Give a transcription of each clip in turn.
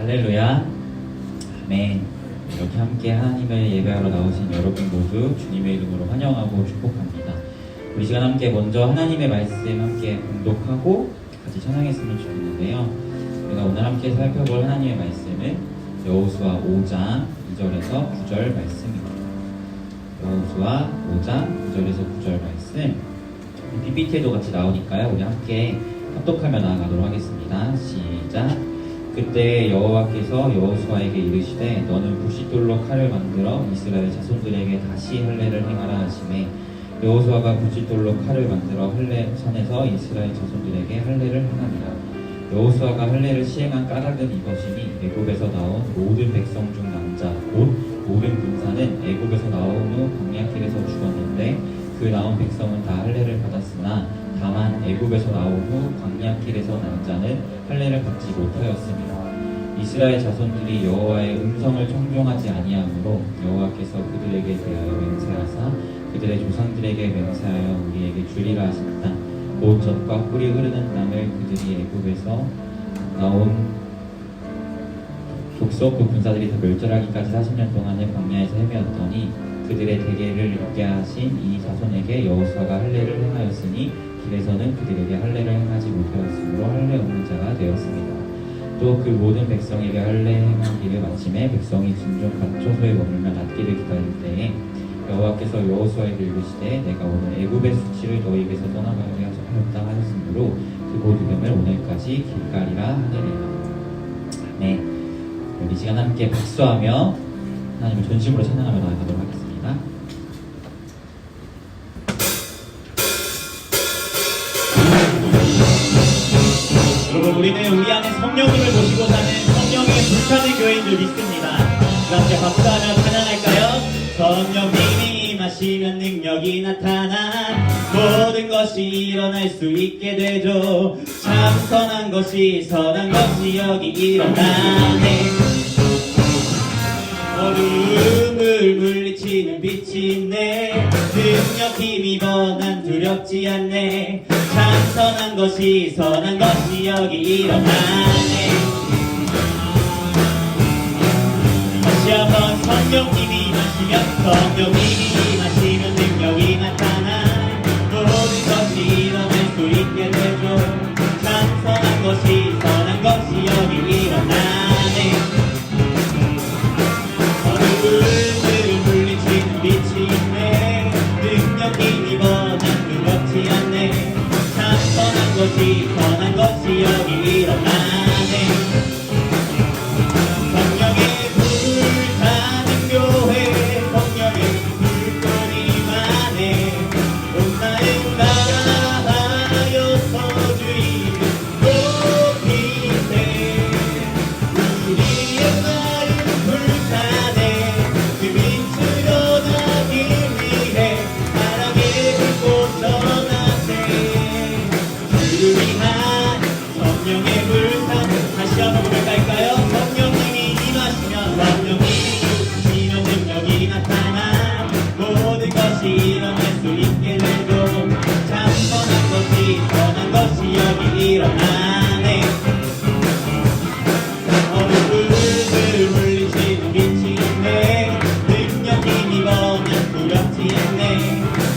할렐루야. 아멘. 이렇게 함께 하나님의 예배하러 나오신 여러분 모두 주님의 이름으로 환영하고 축복합니다. 우리 시간 함께 먼저 하나님의 말씀 함께 공독하고 같이 찬양했으면 좋겠는데요. 우리가 오늘 함께 살펴볼 하나님의 말씀은 여호수아 5장 2절에서 9절 말씀입니다. 여호수아 5장 2절에서 9절 말씀, PPT에도 같이 나오니까요. 우리 함께 합독하며 나아가도록 하겠습니다. 시작. 그때 여호와께서 여호수아에게 이르시되 너는 부싯돌로 칼을 만들어 이스라엘 자손들에게 다시 할례를 행하라 하시매 여호수아가 부싯돌로 칼을 만들어 할례 산에서 이스라엘 자손들에게 할례를 행하니라. 여호수아가 할례를 시행한 까닭은 이것이니 애굽에서 나온 모든 백성 중 남자 곧 모든 군사는 애굽에서 나온 후 광야길에서 죽었는데 그 나온 백성은 다 할례를 받았으나 다만 애굽에서 나온 후 광야길에서 난 자는 할례를 받지 못하였습니다. 이스라엘 자손들이 여호와의 음성을 청종하지 아니하므로 여호와께서 그들에게 대하여 맹세하사 그들의 조상들에게 맹세하여 우리에게 주리라 하신 땅 곧 젖과 꿀이 흐르는 땅을 그들이 애굽에서 나온 족속 그 군사들이 다 멸절하기까지 40년 동안을 광야에서 헤매었더니 그들의 대계를 있게 하신 이 자손에게 여호수아가 할례를 행하였으니 길에서는 그들에게 할례를 행하지 못하였으므로 할례 없는 자가 되었습니다. 또 그 모든 백성에게 할례 행하기를 마침에 백성이 진중 갓초소에 머물며 낫기를 기다릴 때에 여호와께서 여호수아에게 이르시되 내가 오늘 애굽의 수치를 너희에게서 떠나가게 하였다 하였으므로 그곳 이름을 오늘까지 길갈이라 하느니라. 네, 우리 시간 함께 박수하며 하나님을 전심으로 찬양하며 나아가도록 하겠습니다. 여러분, 우리는 우리 안에 성령님을 모시고 사는 성령의 불타는 교회인 줄 믿습니다. 함께 박수하며 찬양할까요? 성령님이 임하시면 능력이 나타나 모든 것이 일어날 수 있게 되죠. 참 선한 것이 여기 일어나네. 어둠을 물리치는 빛이 있네. 능력 힘입어 난 두렵지 않네. 참 선한 것이 여기 일어나네. 다시 한번 성령님이 임하시면 능력이 나타나 모든 것이 일어날 수 있게 되죠. 참 선한 것이 여기 일어나네. 어둠을 물리치는 빛이 있네. 능력 힘입어 난 두렵지 않네. 참 선한 것이 여기 일어나네. 성령의 불타는 교회, 성령의 불꽃이만해 온 나를 다하여서 주님을 높이세. 우리의 마음 불타네. 그 빛을 전하기 위해 사랑의 불꽃 전하세. 주를 위한 성령의 불타. 다시 한번 고백할까요? 성령님이 임하시면 능력이 나타나 모든 것이 일어날 수 있게 되고 참 선한 것이 여기 일어나네. 어둠을 물리치는 빛이 있네. 능력 힘입어 난 두렵지 않네.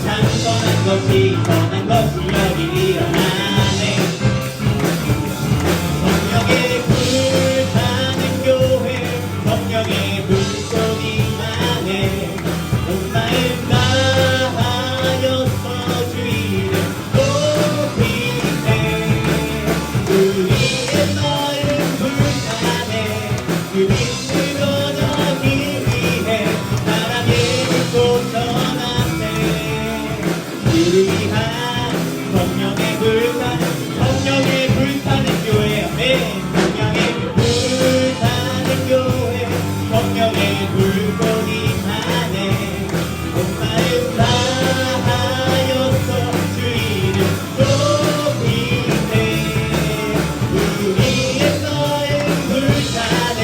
참 선한 것이 여기 일어나네. 성령의 불타는 교회, 성령의 불꽃이만해 온 마음 다하여서 주의를 높이세. 우리의 마음 불타네. 그 빛을 전하기 위해 사랑의 불꽃 전하세. 주를 위한 성령의 불타는 교회. 아멘. 성령의 불타는 교회, 성령의 불꽃이만해 온 마음 다하여서 주의를 높이세. 우리의 마음 불타네.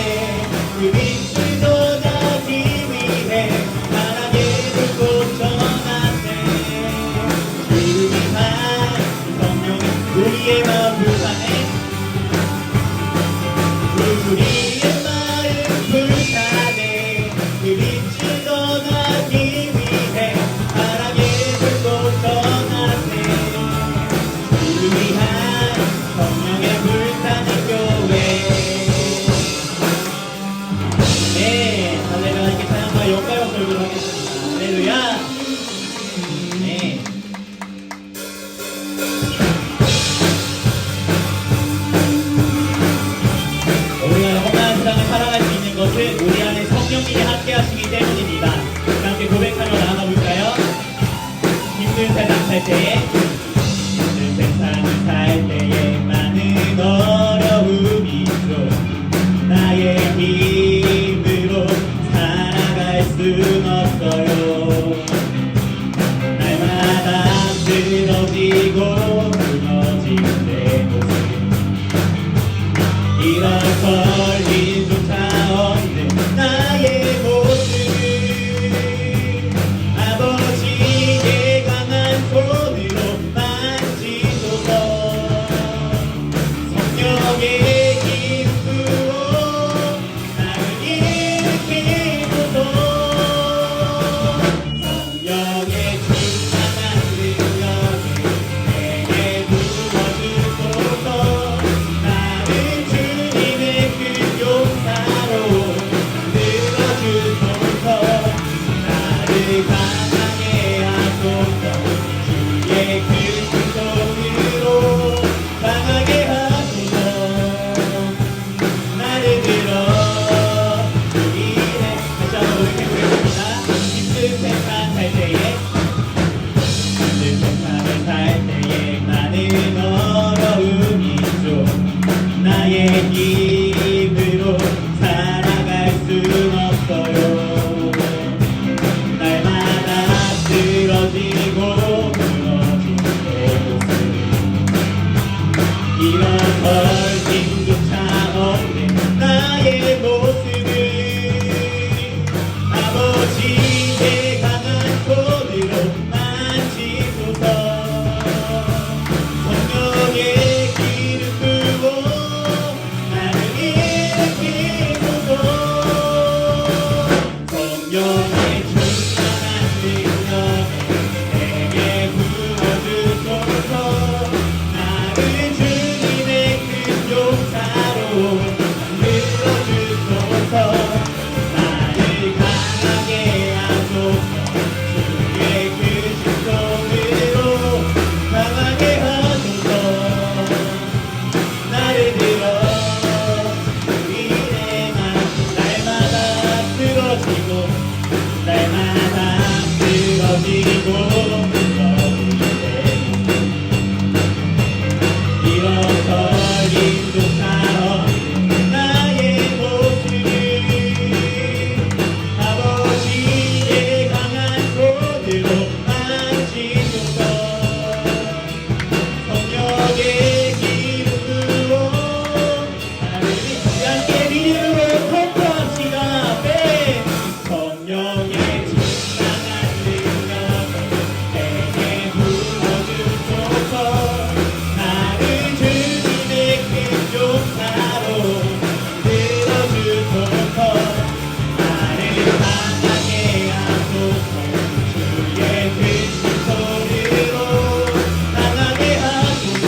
힘으로 살아갈 순 없어요. 날마다 쓰러지고 무너지는 내 모습, 일어설 힘조차 없는 나의 모습, 아버지의 강한 손으로 만지소서. 성령의 기름 부어 나를 일으키소서. 성령의 충만한 능력을 내게 부어주소서. 나를 주님의 그 용사로 만들어주소서. 나를 강하게 하소서. 주의 그 손으로 강하게 하소서. 나를 들어 주일에 다시 한번 고백해보겠습니다. 힘든 세상 살 때에, 힘든 세상을 살 때에 많은 어려움이 있죠. 나의 힘으로 살아갈 순 없어요. 날마다 쓰러지고 무너진 내 모습, 일어설 힘조차 없는 나의 모습을 아버지의 강한 손으로 만지소서. 성령의 기름 부어 나를 일으키소서. 성령의 충만한 능력을 내게 부어주소서. 나를 주님의 큰 용사로 만들어주소서. 나를 강하게 하소서. 주의 크신 손으로 강하게 하소서. 나를 들어 주일에만 날마다 쓰러지고 날마다 쓰러지고 일어설 힘조차 없는 나의 모습을 아버지의 강한 손으로 만지소서. 성령의 기름 부어 나를 함께 믿음으로 선포합시다. 네. 성령의 충만한 능력을 내게 부어주소서. 나를 주님의 큰 용사로 만들어주소서. 나를 강하게 하소서. 주의 크신 손으로 강하게 하소서.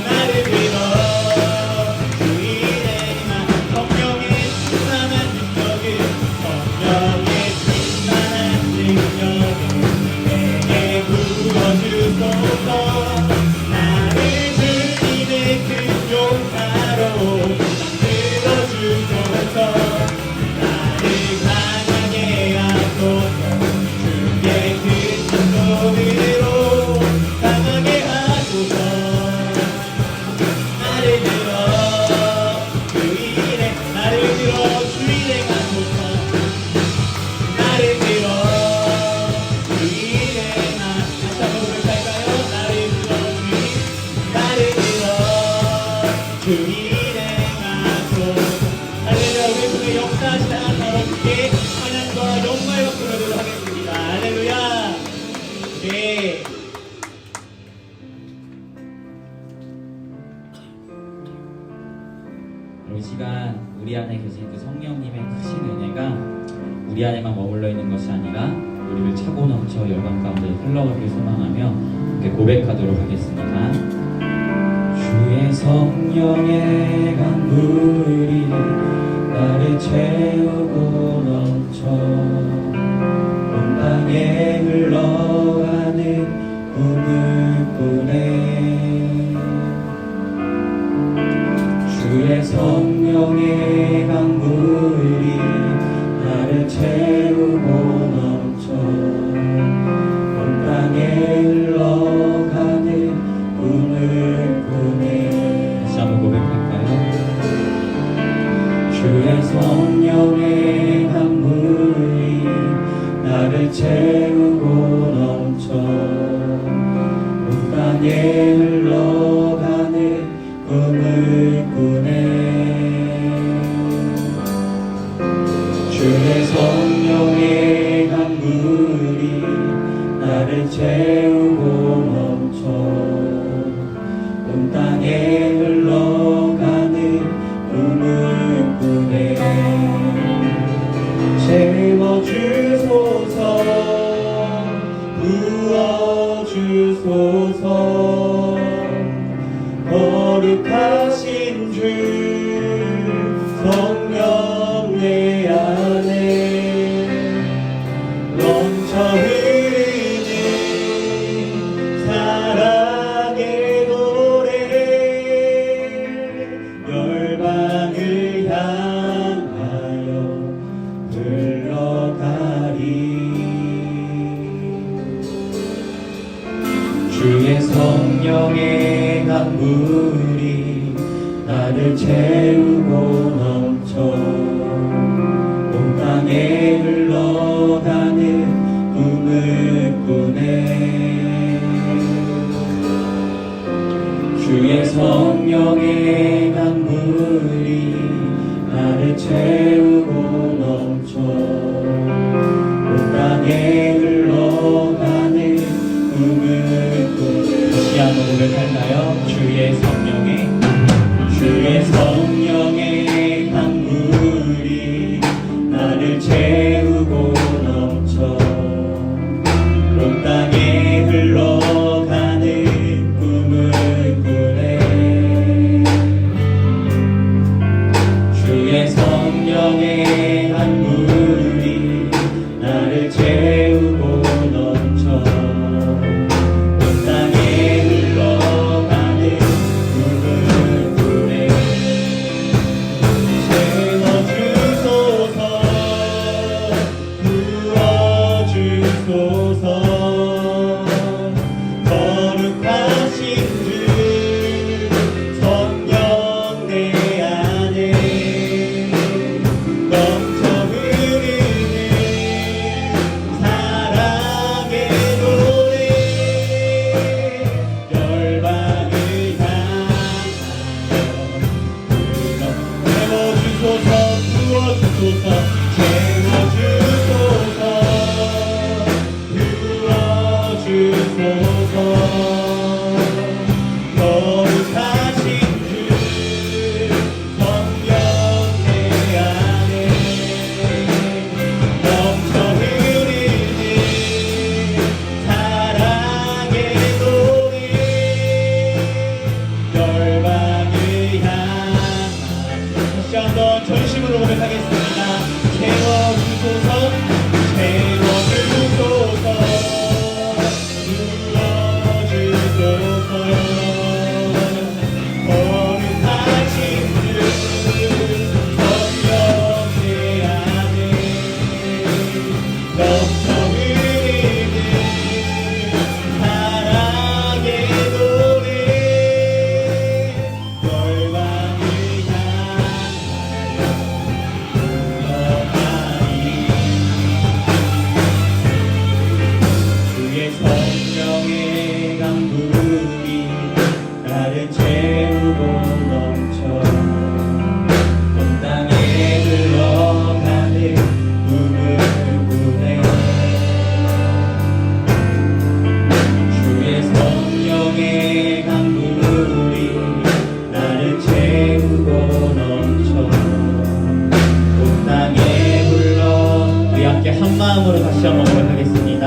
나를 들어 주일에만 성령의 충만한 능력을 성령의 충만한 능력을 내게 부어주소서. 나를 주님의 큰 용사로 만들어주소서. 나를 강하게 하소서. 주의 크신 손으로 강하게 하소서. 나를 들어 주일에 나를 들어 주일에 가소서. 나를 들어 주일에만 다시 한번 고백할까요? 나를 들어 주일에 가소서. 할렐루야. 우리 통해 역사하시는 하나님 아버지께 찬양과 영광을 부르도록 하겠습니다. 할렐루야. 네. 이 시간 우리 안에 계신 그 성령님의 크신 은혜가 우리 안에만 머물러 있는 것이 아니라 우리를 차고 넘쳐 열방 가운데 흘러가길 소망하며 함께 고백하도록 하겠습니다. 주의 성령의 강물이 나를 채우고 넘쳐 온 땅에 흘러가는 꿈을 꾸네. 주의 성령의 강물이 나를 채우고 넘쳐 온 땅에 흘러가는 꿈을 꾸네. 다시 한번 고백할까요? 주의 성령의 강물이 나를 채우고 넘쳐 온 땅에 흘러가는 꿈을 꾸네. 주의 성령의 강물이 나를 채우고 넘쳐 온 땅에 흘러가는 꿈을 꾸네. 채워주소서 부어주소서 거룩하신 주 성령 내 안에 넘쳐 흐르는 사랑의 노래 열방을 향하여 흘러가리. 주의 성령의 강물이 나를 채우고 넘쳐 온 땅에 흘러가는 꿈을 꾸네. 주의 성령의 강물이 나를 채우고 넘쳐 온 땅에 흘러가는 꿈을 꾸네. 다시 한번 고백할까요? 주의 성령의 강물이 나를 채우고 넘쳐 온 땅에 흘러가는 꿈을 꾸네. 주의 성령의 강물이 나를 채우고 넘쳐 온 땅에 흘러가는 꿈을 꾸네. 채워주소서 부어주소서 거룩하신 주 성령 내 안에 넘쳐 흐르는 사랑의 노래 열방을 향하여 채워주소서 거룩하신 주 성령 내 안에 넘쳐 흐르는 사랑의 노래 열방을 향하여. 다시 한번 전심으로 고백하겠습니다. 채워주소서 거룩하신 주 성령 내 안에 넘쳐 흐르는 사랑의 노래 열방을 향하여 흘러가리. 주의 성령의 강물이 나를 채우고 넘쳐 온 땅에 흘러가는 꿈을 꾸네. 주의 성령의 강물이 나를 채우고 넘쳐 온 땅에 흘러. 우리 함께 한 마음으로 다시 한번 고백하겠습니다.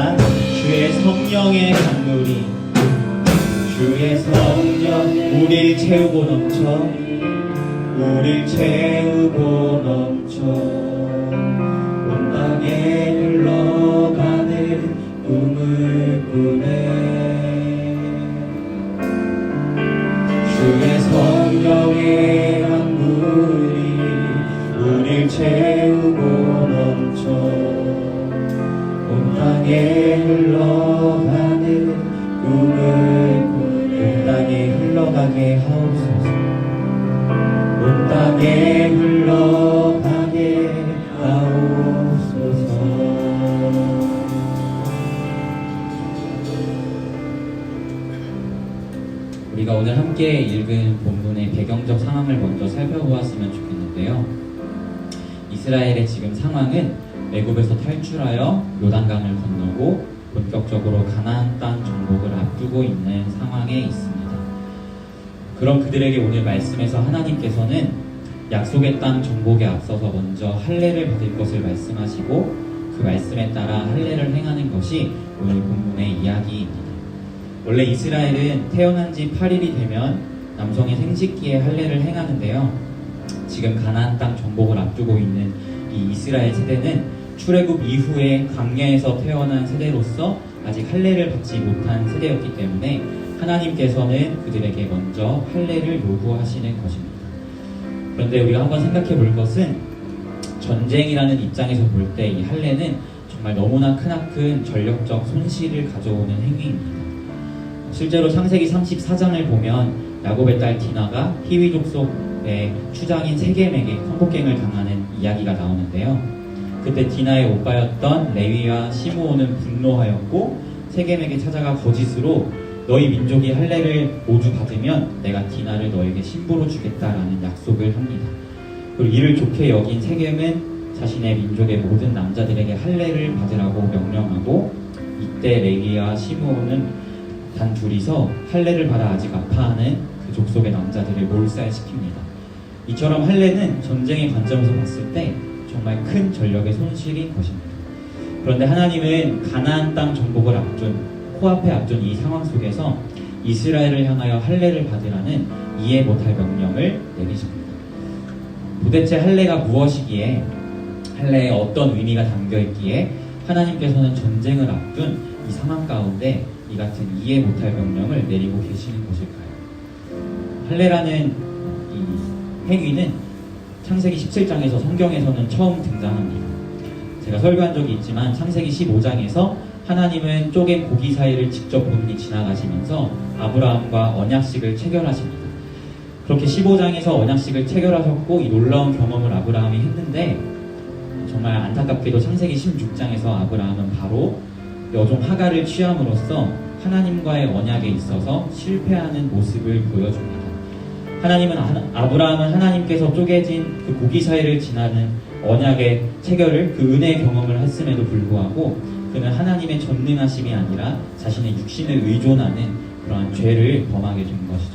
주의 성령의 강물이 주의 성령 우리를 채우고 넘쳐 우리를 채우고 넘쳐 온 땅에 흘러가는 꿈을 꾸네. 주의 성령의 강물이 우리를 채우고 넘쳐 온 땅에 흘러가는 꿈을 온 땅에 흘러가게 하옵소서. 온 땅에 흘러 우리가 오늘 함께 읽은 본문의 배경적 상황을 먼저 살펴보았으면 좋겠는데요. 이스라엘의 지금 상황은 애굽에서 탈출하여 요단강을 건너고 본격적으로 가나안 땅 정복을 앞두고 있는 상황에 있습니다. 그런 그들에게 오늘 말씀에서 하나님께서는 약속의 땅 정복에 앞서서 먼저 할례를 받을 것을 말씀하시고 그 말씀에 따라 할례를 행하는 것이 오늘 본문의 이야기입니다. 원래 이스라엘은 태어난 지 8일이 되면 남성의 생식기에 할례를 행하는데요. 지금 가나안 땅 정복을 앞두고 있는 이 이스라엘 세대는 출애굽 이후에 광야에서 태어난 세대로서 아직 할례를 받지 못한 세대였기 때문에 하나님께서는 그들에게 먼저 할례를 요구하시는 것입니다. 그런데 우리가 한번 생각해 볼 것은 전쟁이라는 입장에서 볼 때 이 할례는 정말 너무나 크나큰 전력적 손실을 가져오는 행위입니다. 실제로 창세기 34장을 보면 야곱의 딸 디나가 히위 족속의 추장인 세겜에게 성폭행을 당하는 이야기가 나오는데요. 그때 디나의 오빠였던 레위와 시므온은 분노하였고 세겜에게 찾아가 거짓으로 너희 민족이 할례를 모두 받으면 내가 디나를 너에게 신부로 주겠다라는 약속을 합니다. 그리고 이를 좋게 여긴 세겜은 자신의 민족의 모든 남자들에게 할례를 받으라고 명령하고 이때 레위와 시므온은 단 둘이서 할례를 받아 아직 아파하는 그 족속의 남자들을 몰살시킵니다. 이처럼 할례는 전쟁의 관점에서 봤을 때 정말 큰 전력의 손실인 것입니다. 그런데 하나님은 가나안 땅 정복을 코앞에 앞둔 이 상황 속에서 이스라엘을 향하여 할례를 받으라는 이해 못할 명령을 내리십니다. 도대체 할례가 무엇이기에, 할례에 어떤 의미가 담겨있기에 하나님께서는 전쟁을 앞둔 이 상황 가운데 이 같은 이해 못할 명령을 내리고 계시는 것일까요? 할례라는 이 행위는 창세기 17장에서 성경에서는 처음 등장합니다. 제가 설교한 적이 있지만 창세기 15장에서 하나님은 쪼갠 고기 사이를 직접 본인이 지나가시면서 아브라함과 언약식을 체결하십니다. 그렇게 15장에서 언약식을 체결하셨고 이 놀라운 경험을 아브라함이 했는데 정말 안타깝게도 창세기 16장에서 아브라함은 바로 여종 하갈을 취함으로써 하나님과의 언약에 있어서 실패하는 모습을 보여줍니다. 아브라함은 하나님께서 쪼개진 그 고기 사이를 지나는 언약의 체결을 그 은혜의 경험을 했음에도 불구하고 그는 하나님의 전능하심이 아니라 자신의 육신을 의존하는 그러한 죄를 범하게 된 것이죠.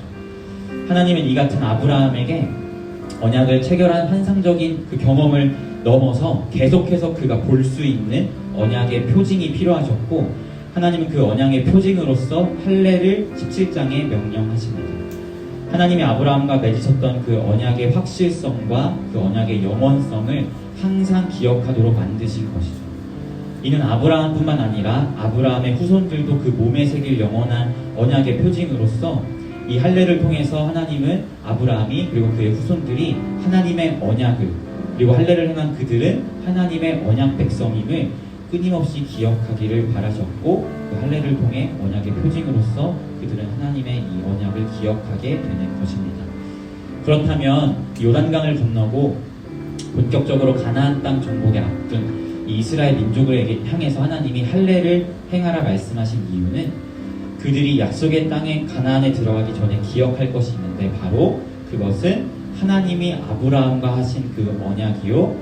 하나님은 이 같은 아브라함에게 언약을 체결한 환상적인 그 경험을 넘어서 계속해서 그가 볼 수 있는 언약의 표징이 필요하셨고 하나님은 그 언약의 표징으로서 할례를 17장에 명령하십니다. 하나님이 아브라함과 맺으셨던 그 언약의 확실성과 그 언약의 영원성을 항상 기억하도록 만드신 것이죠. 이는 아브라함뿐만 아니라 아브라함의 후손들도 그 몸에 새길 영원한 언약의 표징으로서 이 할례를 통해서 하나님은 아브라함이 그리고 그의 후손들이 하나님의 언약을 그리고 할례를 행한 그들은 하나님의 언약 백성임을 끊임없이 기억하기를 바라셨고 그 할례를 통해 언약의 표징으로서 그들은 하나님의 이 언약을 기억하게 되는 것입니다. 그렇다면 요단강을 건너고 본격적으로 가나안 땅 정복에 앞둔 이 이스라엘 민족을 향해서 하나님이 할례를 행하라 말씀하신 이유는 그들이 약속의 땅에 가나안에 들어가기 전에 기억할 것이 있는데 바로 그것은 하나님이 아브라함과 하신 그 언약이요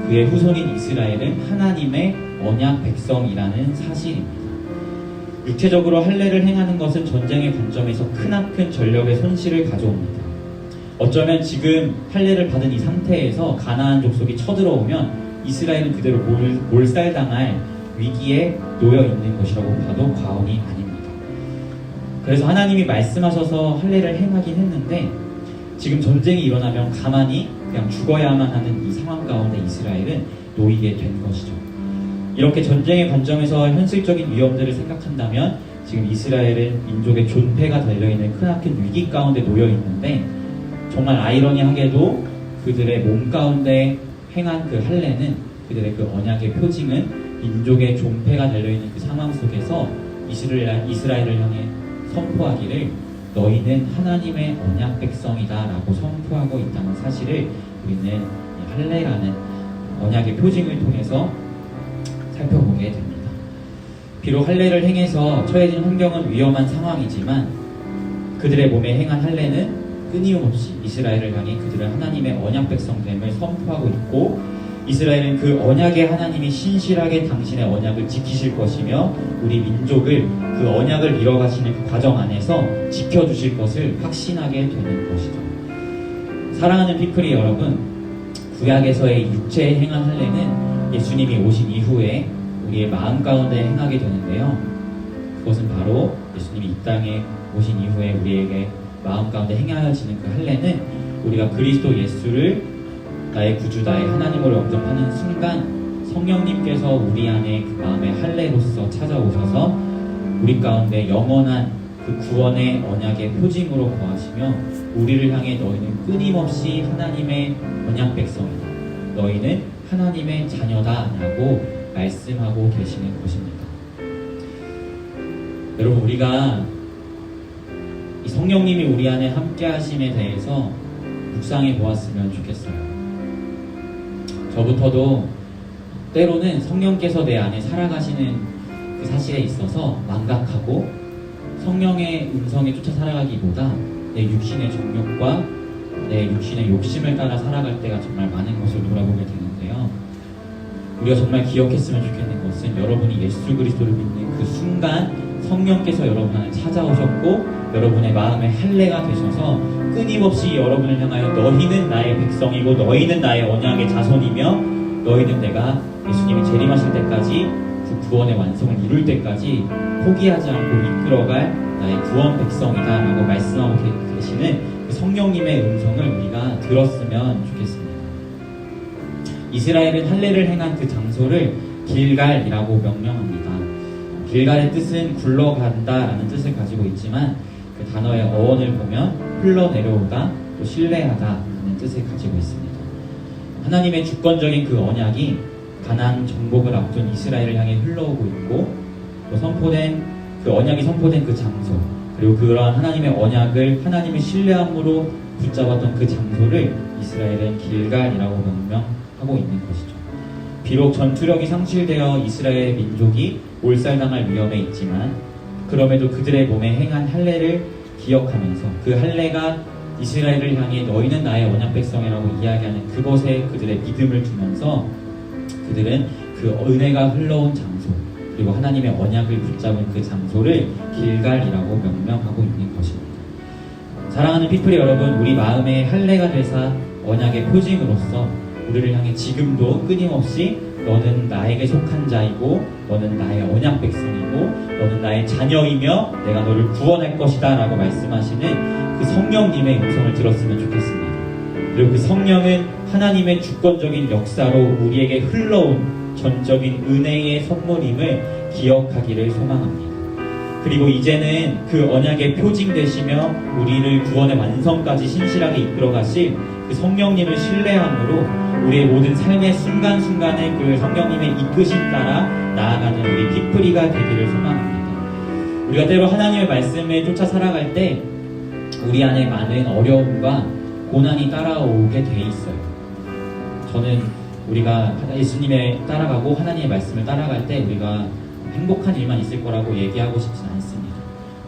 그의 후손인 이스라엘은 하나님의 언약 백성이라는 사실입니다. 육체적으로 할례를 행하는 것은 전쟁의 관점에서 크나큰 전력의 손실을 가져옵니다. 어쩌면 지금 할례를 받은 이 상태에서 가나안 족속이 쳐들어오면 이스라엘은 그대로 몰살당할 위기에 놓여 있는 것이라고 봐도 과언이 아닙니다. 그래서 하나님이 말씀하셔서 할례를 행하긴 했는데 지금 전쟁이 일어나면 가만히 그냥 죽어야만 하는 이 상황 가운데 이스라엘은 놓이게 된 것이죠. 이렇게 전쟁의 관점에서 현실적인 위험들을 생각한다면 지금 이스라엘은 민족의 존폐가 달려있는 크나큰 위기 가운데 놓여 있는데 정말 아이러니하게도 그들의 몸 가운데 행한 그 할례는 그들의 그 언약의 표징은 민족의 존폐가 달려있는 그 상황 속에서 이스라엘을 향해 선포하기를 너희는 하나님의 언약 백성이다 라고 선포하고 있다는 사실을 우리는 이 할례라는 언약의 표징을 통해서 살펴보게 됩니다. 비록 할례를 행해서 처해진 환경은 위험한 상황이지만 그 그들의 몸에 행한 할례는 끊임없이 이스라엘을 향해 그들은 하나님의 언약 백성됨을 선포하고 있고, 이스라엘은 그 언약의 하나님이 신실하게 당신의 언약을 지키실 것이며 우리 민족을 그 언약을 이뤄가시는 그 과정 안에서 지켜주실 것을 확신하게 되는 것이죠. 사랑하는 피플이 여러분, 구약에서의 육체에 행한 할례는 예수님이 오신 이후에 우리의 마음 가운데 행하게 되는데요, 그것은 바로 예수님이 이 땅에 오신 이후에 우리에게 마음 가운데 행하여지는 그 할례는 우리가 그리스도 예수를 나의 구주, 나의 하나님으로 영접하는 순간 성령님께서 우리 안에 그 마음의 할례로서 찾아오셔서 우리 가운데 영원한 그 구원의 언약의 표징으로 거하시며 우리를 향해 너희는 끊임없이 하나님의 언약 백성이다, 너희는 하나님의 자녀다 라고 말씀하고 계시는 것입니다. 여러분, 우리가 이 성령님이 우리 안에 함께 하심에 대해서 묵상해 보았으면 좋겠어요. 저부터도 때로는 성령께서 내 안에 살아가시는 그 사실에 있어서 망각하고 성령의 음성에 쫓아 살아가기보다 내 육신의 정욕과 내 육신의 욕심을 따라 살아갈 때가 정말 많은 것을 돌아보게 되는데요, 우리가 정말 기억했으면 좋겠는 것은 여러분이 예수 그리스도를 믿는 그 순간 성령께서 여러분 안에 찾아오셨고 여러분의 마음의 할례가 되셔서 끊임없이 여러분을 향하여 너희는 나의 백성이고 너희는 나의 언약의 자손이며 너희는 내가 예수님이 재림하실 때까지 그 구원의 완성을 이룰 때까지 포기하지 않고 이끌어갈 나의 구원 백성이다 라고 말씀하고 계시는 그 성령님의 음성을 우리가 들었으면 좋겠습니다. 이스라엘은 할례를 행한 그 장소를 길갈이라고 명명합니다. 길갈의 뜻은 굴러간다 라는 뜻을 가지고 있지만 그 단어의 어원을 보면 흘러내려오다, 또 신뢰하다 라는 뜻을 가지고 있습니다. 하나님의 주권적인 그 언약이 가나안 정복을 앞둔 이스라엘을 향해 흘러오고 있고, 또 선포된 그 언약이 선포된 그 장소, 그리고 그러한 하나님의 언약을 하나님을 신뢰함으로 붙잡았던 그 장소를 이스라엘은 길갈이라고 명명하고 있는 것이죠. 비록 전투력이 상실되어 이스라엘 민족이 몰살당할 위험에 있지만 그럼에도 그들의 몸에 행한 할례를 기억하면서 그 할례가 이스라엘을 향해 너희는 나의 언약 백성이라고 이야기하는 그것에 그들의 믿음을 두면서 그들은 그 은혜가 흘러온 장소, 그리고 하나님의 언약을 붙잡은 그 장소를 길갈이라고 명명하고 있는 것입니다. 사랑하는 피플이 여러분, 우리 마음의 할례가 되사 언약의 표징으로서 우리를 향해 지금도 끊임없이 너는 나에게 속한 자이고 너는 나의 언약 백성이고 너는 나의 자녀이며 내가 너를 구원할 것이다 라고 말씀하시는 그 성령님의 음성을 들었으면 좋겠습니다. 그리고 그 성령은 하나님의 주권적인 역사로 우리에게 흘러온 전적인 은혜의 선물임을 기억하기를 소망합니다. 그리고 이제는 그 언약의 표징 되시며 우리를 구원의 완성까지 신실하게 이끌어 가실 그 성령님을 신뢰함으로 우리의 모든 삶의 순간순간에 그 성령님의 이끄심 따라 나아가는 우리 피플이가 되기를 소망합니다. 우리가 때로 하나님의 말씀에 쫓아 살아갈 때 우리 안에 많은 어려움과 고난이 따라오게 돼 있어요. 저는 우리가 예수님에 따라가고 하나님의 말씀을 따라갈 때 우리가 행복한 일만 있을 거라고 얘기하고 싶진 않습니다.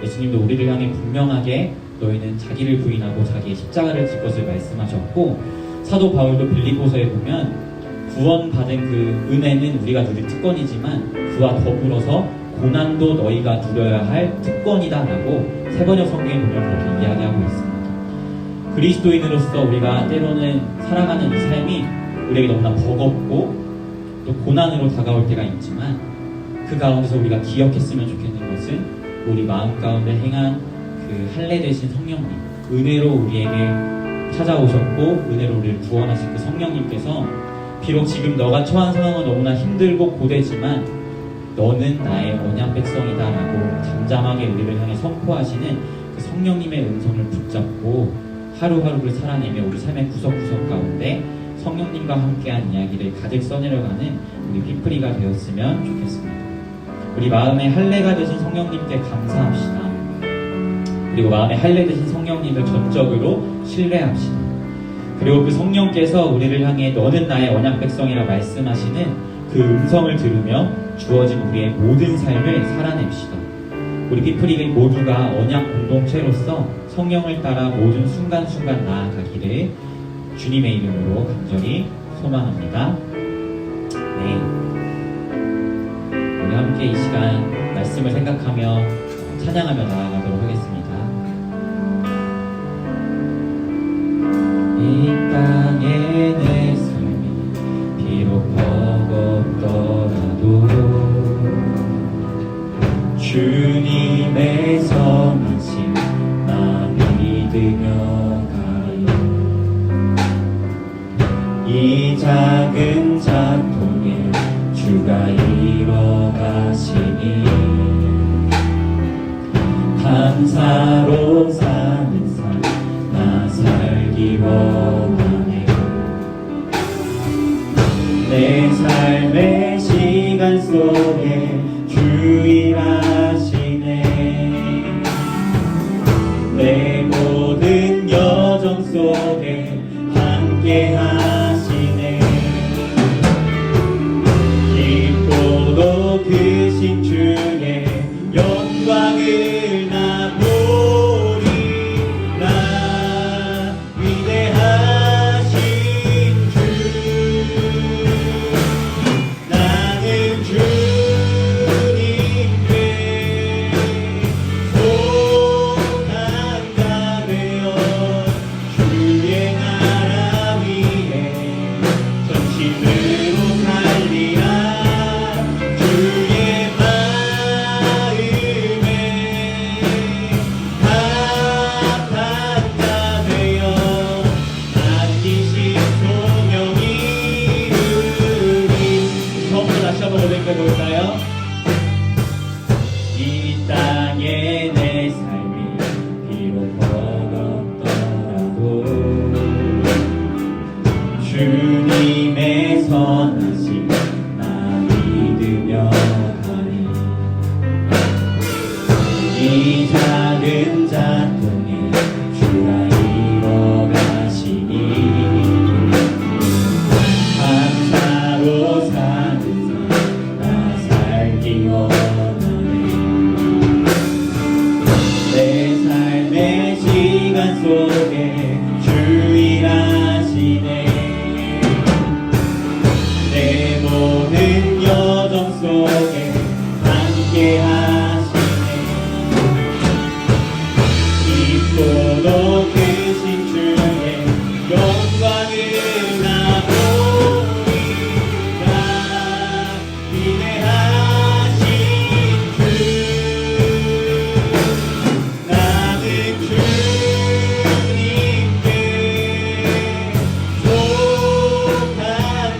예수님도 우리를 향해 분명하게 너희는 자기를 부인하고 자기의 십자가를 질 것을 말씀하셨고, 사도 바울도 빌립보서에 보면 구원받은 그 은혜는 우리가 누릴 특권이지만 그와 더불어서 고난도 너희가 누려야 할 특권이다 라고 세번역 성경에 보면 그렇게 이야기하고 있습니다. 그리스도인으로서 우리가 때로는 살아가는 이 삶이 우리에게 너무나 버겁고 또 고난으로 다가올 때가 있지만 그 가운데서 우리가 기억했으면 좋겠는 것은 우리 마음 가운데 행한 그 할례 되신 성령님, 은혜로 우리에게 찾아오셨고 은혜로 우리를 구원하신 그 성령님께서 비록 지금 너가 처한 상황은 너무나 힘들고 고되지만 너는 나의 언약 백성이다 라고 잠잠하게 우리를 향해 선포하시는 그 성령님의 음성을 붙잡고 하루하루를 살아내며 우리 삶의 구석구석 가운데 성령님과 함께한 이야기를 가득 써내려가는 우리 피플이가 되었으면 좋겠습니다. 우리 마음의 할례가 되신 성령님께 감사합시다. 그리고 마음의 할례 되신 성령님을 전적으로 신뢰합시다. 그리고 그 성령께서 우리를 향해 너는 나의 언약 백성이라 말씀하시는 그 음성을 들으며 주어진 우리의 모든 삶을 살아냅시다. 우리 피플이 모두가 언약 공동체로서 성령을 따라 모든 순간순간 나아가기를 주님의 이름으로 간절히 소망합니다. 네, 우리 함께 이 시간 말씀을 생각하며 찬양하며 나아가도록 하겠습니다. 이 땅에 내 삶이 비록 버겁더라도 주님의 선하심 나 믿으며 가리. 이 작은 작동에 주가 이뤄가시니 감사로 사는 삶 나 살기 원하네요. 내 삶의 시간 속에 주 일하시네. 내 모든 여정 속에 함께 하시네. 깊고도 크신 주의 영광을 나 보리라. 위대하신 주 나는 주님께 속한 자 되어 주의 나라 위에 전심으로 살리라. 주의 마음에 합한 자 되어 맡기신 소명이 이루리. 처음부터 다시 한번 고백해 볼까요? 이 땅에 내 삶이 비록 버겁더라도 주님의 선하심 나 믿으며 가리. 이 작은 작동에 주가 이뤄가시니 감사로 사는 삶 나 살기 원하네. 내 삶의 시간 속에 주 일하시네. 내 모든 여정 속에 함께 하시네. 깊고도 크신 주의 영광을 나 보리라. 위대하신 주 나는 주님께 속한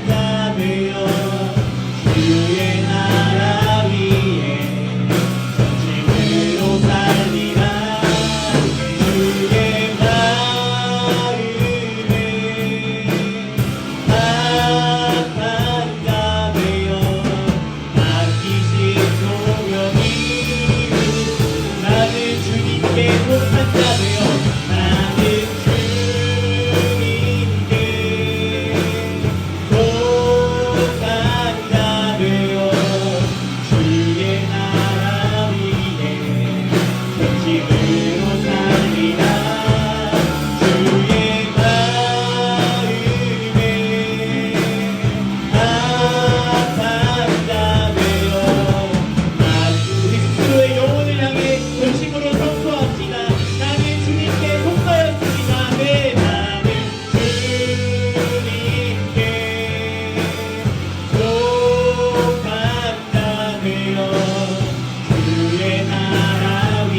자 되어 주의 나라 위에 전심으로 살리라. 주의 마음에 합한 자 되어 맡기신 소명이 나는 주님께 속한 자 되어 나는 주님께 속한 자 되어 주의 나라 위에 전심으로 살리라. 주의 마음에 합한 자 되어 우리 스스로의 영혼을 향해 전심으로 선포합시다. 나는 주님께 속하였습니다. 네, 나는 주님께 속한 자 되어 주의 나라 위에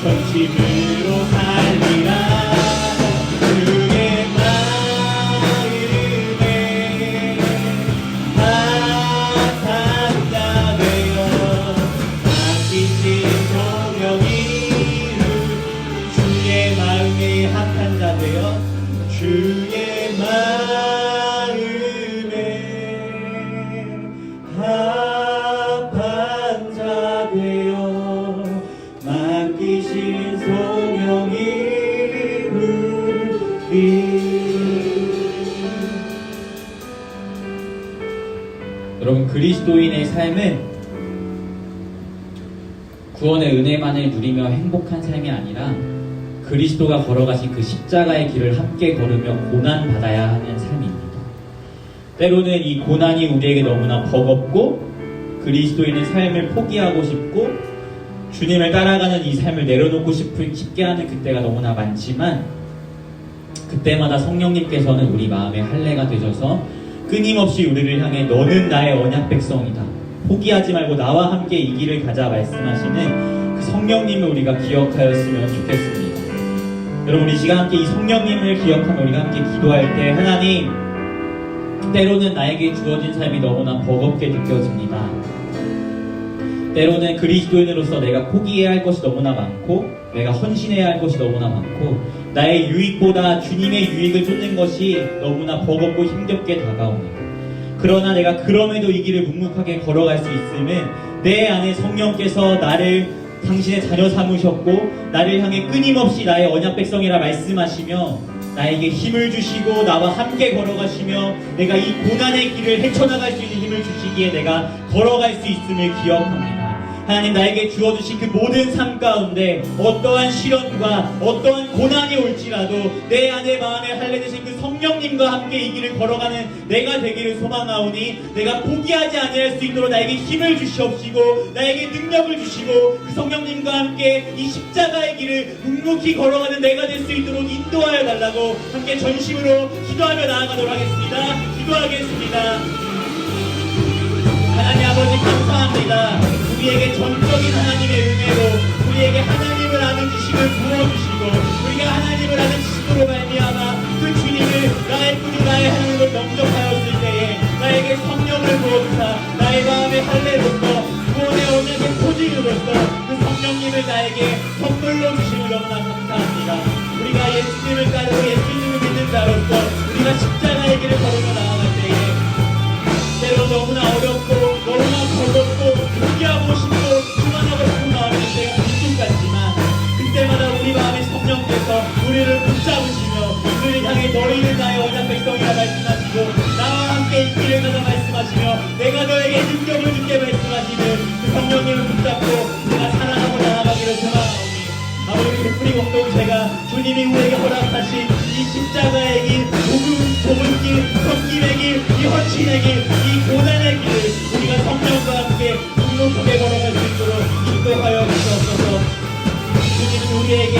전심으로 살리라. 주의 마음에 합한 자 되어 맡기신 소명이 주의 마음에 합한 자 되어 주의 마음에 합한 자 되어 맡기신 소명이 이루리. 여러분, 그리스도인의 삶은 구원의 은혜만을 누리며 행복한 삶이 아니라 그리스도가 걸어가신 그 십자가의 길을 함께 걸으며 고난받아야 하는 삶입니다. 때로는 이 고난이 우리에게 너무나 버겁고 그리스도인의 삶을 포기하고 싶고 주님을 따라가는 이 삶을 내려놓고 싶게 하는 그때가 너무나 많지만 그때마다 성령님께서는 우리 마음의 할례가 되셔서 끊임없이 우리를 향해 너는 나의 언약 백성이다. 포기하지 말고 나와 함께 이 길을 가자 말씀하시는 그 성령님을 우리가 기억하였으면 좋겠습니다. 여러분 이 시간 함께 이 성령님을 기억하며 우리가 함께 기도할 때 하나님 때로는 나에게 주어진 삶이 너무나 버겁게 느껴집니다. 때로는 그리스도인으로서 내가 포기해야 할 것이 너무나 많고 내가 헌신해야 할 것이 너무나 많고 나의 유익보다 주님의 유익을 쫓는 것이 너무나 버겁고 힘겹게 다가옵니다. 그러나 내가 그럼에도 이 길을 묵묵하게 걸어갈 수 있음은 내 안에 성령께서 나를 당신의 자녀 삼으셨고 나를 향해 끊임없이 나의 언약 백성이라 말씀하시며 나에게 힘을 주시고 나와 함께 걸어가시며 내가 이 고난의 길을 헤쳐나갈 수 있는 힘을 주시기에 내가 걸어갈 수 있음을 기억합니다. 하나님 나에게 주어주신 그 모든 삶 가운데 어떠한 시련과 어떠한 고난이 올지라도 내 안에 마음에 할례되신 그 성령님과 함께 이 길을 걸어가는 내가 되기를 소망하오니 내가 포기하지 아니할 수 있도록 나에게 힘을 주시옵시고 나에게 능력을 주시고 그 성령님과 함께 이 십자가의 길을 묵묵히 걸어가는 내가 될 수 있도록 인도하여 달라고 함께 전심으로 기도하며 나아가도록 하겠습니다. 기도하겠습니다. 하나님 아버지 감사합니다. 우리에게 전적인 하나님의 은혜로 우리에게 하나님을 아는 지식을 부어주시고 우리가 하나님을 아는 지식으로 말미암아 그 주님을 나의 구주 나의 하나님을 영접하였을 때에 나에게 성령을 부어주사 나의 마음의 할례로서 구원의 언약의 표징으로서 그 성령님을 나에게 선물로 주심을 너무나 감사합니다. 우리가 예수님을 따르고 예수님을 믿는 자로서 우리가 십자가의 길을 걸으며 나아갈 때에 때로 너무나 어렵고 너무나 버겁고 포기하고 싶고 그만하고 싶은 마음이 때가 있을 것 같지만 그때마다 우리 마음의 성령께서 우리를 붙잡으시며 우리를 향해 너희는 나의 언약 백성이라 말씀하시고 나와 함께 이 길을 가자 말씀하시며 내가 너에게 능력을 주게 말씀하시는 그 성령님을 붙잡고 내가 사랑하고 나아가기를 소망하오니 아버지 베풀이 공동체가 주님이 우리에게 허락하신 이 십자가의 길, 좁은 길, 섬김의 길, 이 헌신의 길, 이 고난의 길을 우리가 성령과 함께 묵묵하게 걸어갈 수 있도록 인도하여 주시옵소서. 주님은 우리에게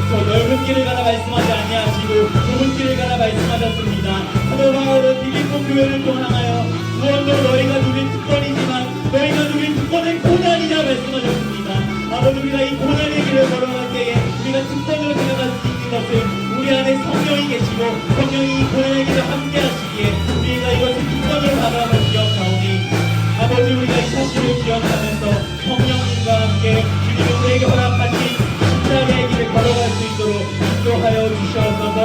저 넓은 길을 가라 말씀하지 아니하시고 좁은 길을 가라 말씀하셨습니다. 사도 바울은 빌립보 교회를 통하여 구원도 너희가 누린 특권이지만 너희가 누린 특권은 고난이라 말씀하셨습니다. 아버지 우리가 이 고난의 길을 걸어갈 때에 우리가 특권으로 생각할 수 있는 것은 우리 안에 성령이 계시고 성령이 이 고난의 길을 함께 하시기에 우리가 이것을 특권으로 바라보며 기억하오니 아버지 우리가 이 사실을 기억하면서 성령님과 함께 주님이 우리에게 허락하신 십자가의 길을 걸어갈 수 있도록 인도하여 주시옵소서.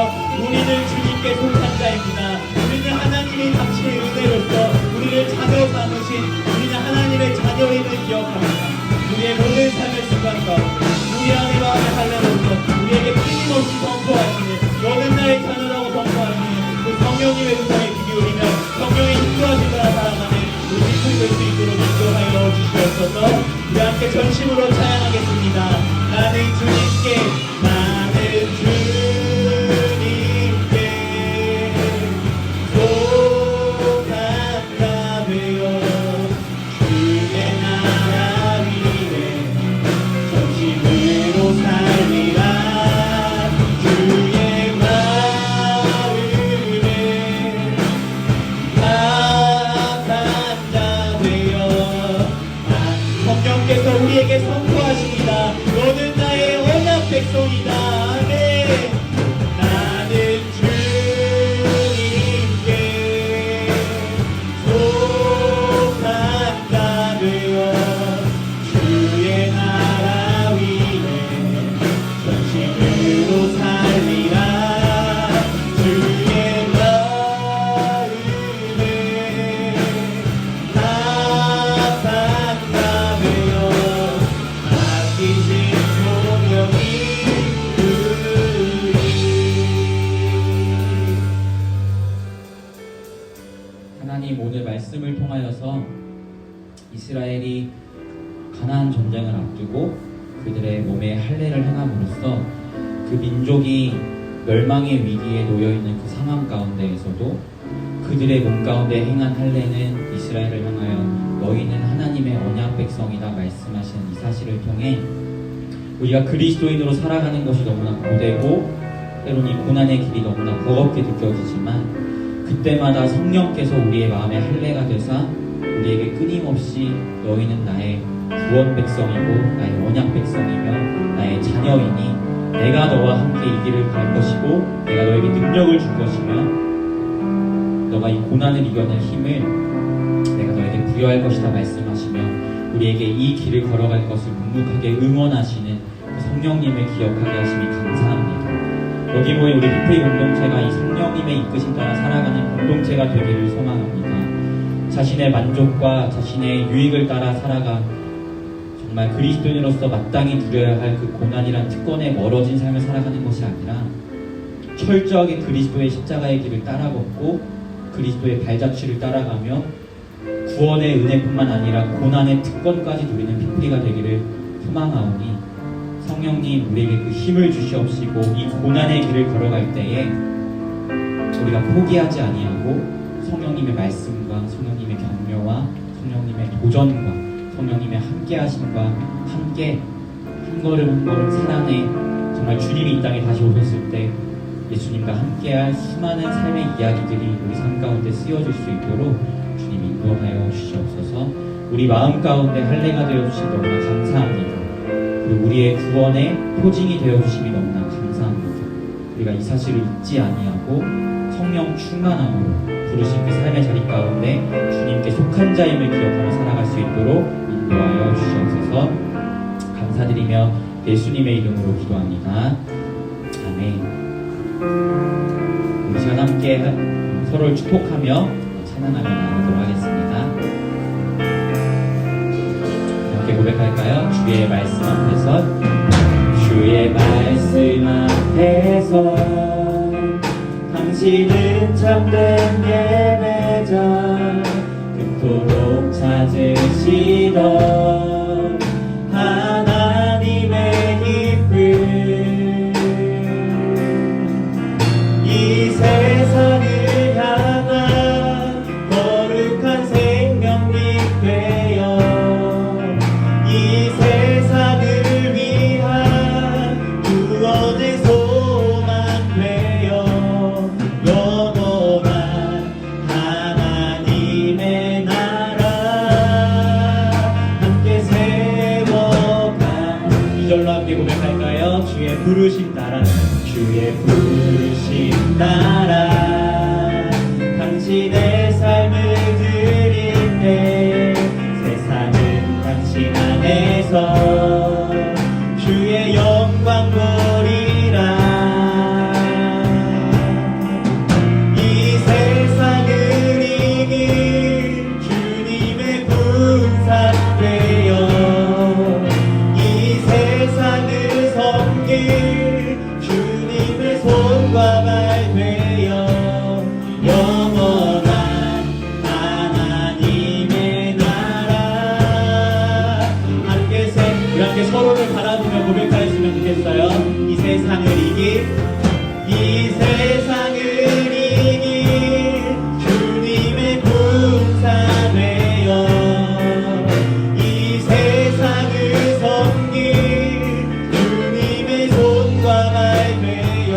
우리는 주님께 속한 자입니다. 우리는 하나님의 당신의 은혜로서 우리를 자녀 삼으신 우리는 하나님의 자녀임을 기억합니다. 우리의 모든 삶의 순간 가운데 우리 안에 마음의 할례로서 우리에게 끊임없이 선포하시는 너는 나의 자녀라고 선포하시는 그 성령님의 음성에 귀 기울이며 성령의 인도하심을 살아가는 우리 될 수 있도록 인도하여 주시옵소서. 우리 함께 전심으로 찬양하겠습니다. 나는 주님께 속한 자 되어 주의 나라 위에 전심으로 살리라. 주의 마음에 성령께서 우리에게 선포하십니다. 너는 나의 언약 백성이다. 아멘. 나는 주님께 속한 자 되어 주의 나라 위에 전심으로 살리라. 주의 마음에 하나님 오늘 말씀을 통하여서 이스라엘이 가나안 전쟁을 앞두고 그들의 몸에 할례를 행함으로써 그 민족이 멸망의 위기에 놓여있는 그 상황 가운데에서도 그들의 몸 가운데 행한 할례는 이스라엘을 향하여 너희는 하나님의 언약 백성이다 말씀하시는 이 사실을 통해 우리가 그리스도인으로 살아가는 것이 너무나 고되고 때로는 이 고난의 길이 너무나 버겁게 느껴지지만 그때마다 성령께서 우리의 마음에 할례가 되사 우리에게 끊임없이 너희는 나의 구원 백성이고 나의 언약 백성이며 나의 자녀이니 내가 너와 함께 이 길을 갈 것이고 내가 너에게 능력을 줄 것이며 너가 이 고난을 이겨낼 힘을 내가 너에게 부여할 것이다 말씀하시며 우리에게 이 길을 걸어갈 것을 묵묵하게 응원하시는 그 성령님을 기억하게 하심이 감사합니다. 여기 모인 우리 피프리 공동체가 이 성령님의 이끄심 따라 살아가는 공동체가 되기를 소망합니다. 자신의 만족과 자신의 유익을 따라 살아가 정말 그리스도인으로서 마땅히 누려야 할 그 고난이란 특권에 멀어진 삶을 살아가는 것이 아니라 철저하게 그리스도의 십자가의 길을 따라 걷고 그리스도의 발자취를 따라가며 구원의 은혜뿐만 아니라 고난의 특권까지 누리는 피프리가 되기를 소망하오니 성령님 우리에게 그 힘을 주시옵시고 이 고난의 길을 걸어갈 때에 우리가 포기하지 아니하고 성령님의 말씀과 성령님의 격려와 성령님의 도전과 성령님의 함께하심과 함께 한 걸음 한 걸음 살아내 정말 주님이 이 땅에 다시 오셨을 때 예수님과 함께할 수많은 삶의 이야기들이 우리 삶 가운데 쓰여질 수 있도록 주님 인도하여 주시옵소서. 우리 마음 가운데 할례가 되어 주신 너무나 감사합니다. 그리고 우리의 구원의 표징이 되어 주심이 너무나 감사합니다. 우리가 이 사실을 잊지 아니하고 성령 충만함으로 부르신 그 삶의 자리 가운데 주님께 속한 자임을 기억하며 살아갈 수 있도록 인도하여 주시옵소서. 감사드리며 예수님의 이름으로 기도합니다. 아멘. 우리 시간 함께 서로를 축복하며 찬양하며 나누도록 하겠습니다. 함께 고백할까요? 주의 말씀 앞에서 주의 말씀 앞에서 당신은 참된 예배자 그토록 찾으시던 하나님의 기쁨 이 세상을 향한 거룩한 생명빛 되어 이 세상을 위한 구원의 소망 되어 영원한 하나님의 나라 함께 세워가 이절로 함께 고백할까요? 주의 부르심 따라 주의 부르심 따라 당신의 삶을 드릴 때 세상은 당신 안에서 주의 영광 보리라 이 세상을 이긴 주님의 군사 되어 이 세상을 섬길 주님의 손과 발 되어 영원한 하나님의 나라 함께 이렇게 서로를 바라보며 고백하였으면 좋겠어요. 이 세상을 이긴 이 세상을 이긴 주님의 군사 되어 이 세상을 섬길 주님의 손과 발 되어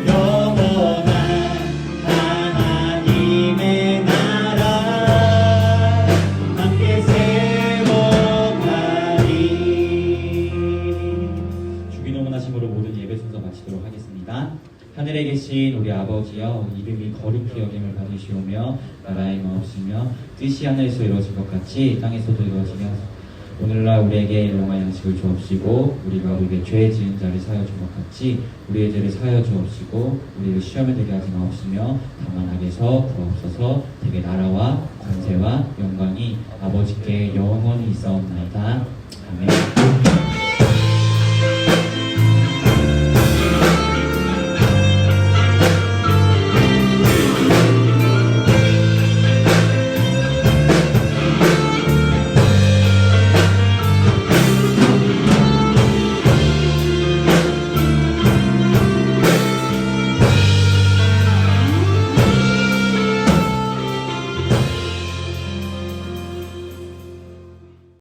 영원한 하나님의 나라 함께 세워가리. 주기도문하심으로 모든 예배 순서 마치도록 하겠습니다. 하늘에 계신 우리 아버지여 이름이 거룩히 여김을 받으시오며 나라의 마옵시며 뜻이 하늘에서 이루어질 것 같이 땅에서도 이루어지며 오늘날 우리에게 일용할 양식을 주옵시고 우리가 우리에게 죄 지은 자를 사하여 준 것 같이 우리의 죄를 사하여 주옵시고 우리를 시험에 들게 하지 마옵시며 다만 악에서 구하옵소서. 대개 나라와 권세와 영광이 아버지께 영원히 있사옵나이다. 아멘.